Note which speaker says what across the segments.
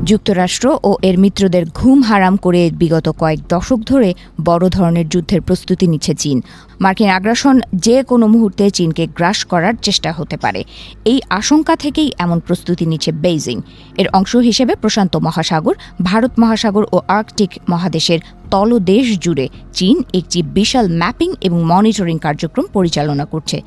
Speaker 1: যুক্তরাষ্ট্র ও এর মিত্রদের ঘুম হারাম করে বিগত কয়েক দশক ধরে বড় ধরনের যুদ্ধের প্রস্তুতি নিচ্ছে চীন। মার্কিন আগ্রাসন যে কোনো মুহূর্তে চীনকে গ্রাস করার চেষ্টা হতে পারে, এই আশঙ্কা থেকেই এমন প্রস্তুতি নিচ্ছে বেইজিং। এর অংশ হিসেবে প্রশান্ত মহাসাগর, ভারত মহাসাগর ও আর্কটিক মহাদেশের তলদেশ জুড়ে চীন একটি বিশাল ম্যাপিং এবং মনিটরিং কার্যক্রম পরিচালনা করছে,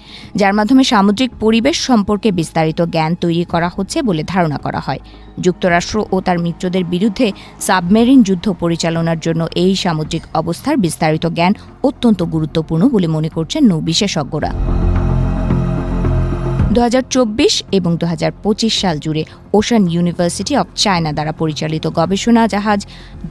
Speaker 1: যার মাধ্যমে সামুদ্রিক পরিবেশ সম্পর্কে বিস্তারিত জ্ঞান তৈরি করা হচ্ছে বলে ধারণা করা হয়। যুক্তরাষ্ট্র ও তার মিত্রদের বিরুদ্ধে সাবমেরিন যুদ্ধ পরিচালনার জন্য এই সামুদ্রিক অবস্থার বিস্তারিত জ্ঞান অত্যন্ত গুরুত্বপূর্ণ বলে মনে করছেন নৌ বিশেষজ্ঞরা। 2024 এবং 2025 সাল জুড়ে ওশান ইউনিভার্সিটি অব চায়না দ্বারা পরিচালিত গবেষণা জাহাজ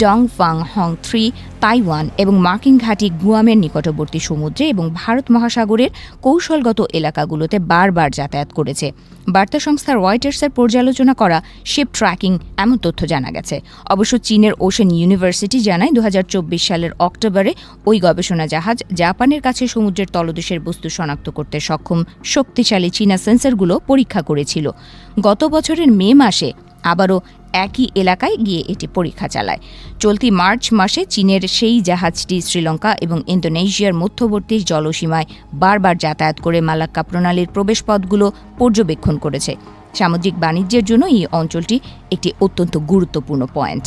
Speaker 1: ডংফাং হং 3 তাইওয়ান এবং মার্কিন ঘাঁটি গুয়ামের নিকটবর্তী সমুদ্রে এবং ভারত মহাসাগরের কৌশলগত এলাকাগুলোতে বারবার যাতায়াত করেছে। বার্তা সংস্থা রয়টার্সের পর্যালোচনা করা শিপ ট্র্যাকিং এমন তথ্য জানা গেছে। অবশ্য চীনের ওশান ইউনিভার্সিটি জানায় 2024 সালের অক্টোবরে ওই গবেষণা জাহাজ জাপানের কাছে সমুদ্রের তলদেশের বস্তু শনাক্ত করতে সক্ষম শক্তিশালী চীনা সেন্সরগুলো পরীক্ষা করেছিল। গত বছরের মে মাসে আবারও একই এলাকায় গিয়ে এটি পরীক্ষা চালায়। চলতি মার্চ মাসে চীনের সেই জাহাজটি শ্রীলঙ্কা এবং ইন্দোনেশিয়ার মধ্যবর্তী জলসীমায় বারবার যাতায়াত করে মালাক্কা প্রণালীর প্রবেশপথগুলো পর্যবেক্ষণ করেছে। সামুদ্রিক বাণিজ্যের জন্য এই অঞ্চলটি একটি অত্যন্ত গুরুত্বপূর্ণ পয়েন্ট।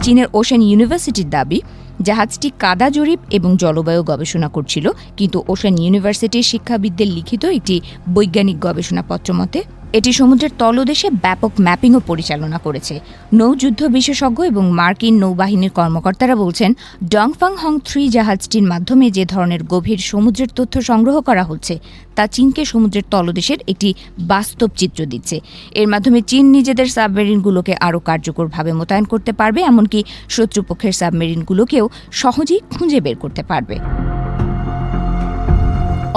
Speaker 1: চীনের ওশান ইউনিভার্সিটির দাবি, জাহাজটি কাদা জরিপ এবং জলবায়ু গবেষণা করছিল, কিন্তু ওশান ইউনিভার্সিটির শিক্ষাবিদদের লিখিত একটি বৈজ্ঞানিক গবেষণাপত্র মতে এটি সমুদ্রের তলদেশে ব্যাপক ম্যাপিংও পরিচালনা করেছে। নৌযুদ্ধ বিশেষজ্ঞ এবং মার্কিন নৌবাহিনীর কর্মকর্তারা বলছেন, ডংফাং হং 3 জাহাজটির মাধ্যমে যে ধরনের গভীর সমুদ্রের তথ্য সংগ্রহ করা হচ্ছে তা চীনকে সমুদ্রের তলদেশের একটি বাস্তব চিত্র দিচ্ছে। এর মাধ্যমে চীন নিজেদের সাবমেরিনগুলোকে আরও কার্যকরভাবে মোতায়েন করতে পারবে, এমনকি শত্রুপক্ষের সাবমেরিনগুলোকেও সহজেই খুঁজে বের করতে পারবে।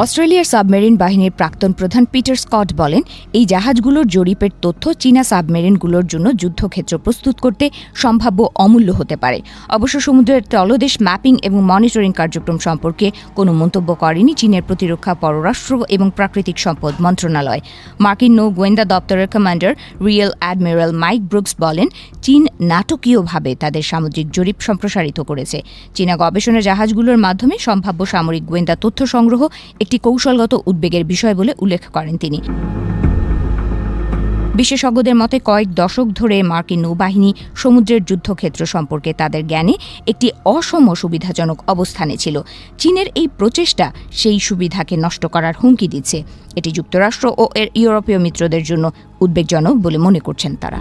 Speaker 1: অস্ট্রেলিয়ার সাবমেরিন বাহিনীর প্রাক্তন প্রধান পিটার স্কট বলেন, এই জাহাজগুলোর জরিপের তথ্য চীনা সাবমেরিনগুলোর জন্য যুদ্ধক্ষেত্র প্রস্তুত করতে সম্ভাব্য অমূল্য হতে পারে। অবশ্য সমুদ্রের তলদেশ ম্যাপিং এবং মনিটরিং কার্যক্রম সম্পর্কে কোনো মন্তব্য করেনি চীনের প্রতিরক্ষা, পররাষ্ট্র এবং প্রাকৃতিক সম্পদ মন্ত্রণালয়। মার্কিন নৌ গোয়েন্দা দপ্তরের commander rear admiral Mike Brooks বলেন, চীন নাটকীয়ভাবে তাদের সামুদ্রিক জরিপ সম্প্রসারিত করেছে। চীনা গবেষণা জাহাজগুলোর মাধ্যমে সম্ভাব্য সামরিক গোয়েন্দা তথ্য সংগ্রহ একটি কৌশলগত উদ্বেগের বিষয় বলে উল্লেখ করেন তিনি। বিশেষজ্ঞদের মতে কয়েক দশক ধরে মার্কিন নৌবাহিনী সমুদ্রের যুদ্ধক্ষেত্র সম্পর্কে তাদের জ্ঞানে একটি অসম সুবিধাজনক অবস্থানে ছিল। চীনের এই প্রচেষ্টা সেই সুবিধাকে নষ্ট করার হুমকি দিচ্ছে। এটি যুক্তরাষ্ট্র ও এর ইউরোপীয় মিত্রদের জন্য উদ্বেগজনক বলে মনে করছেন তারা।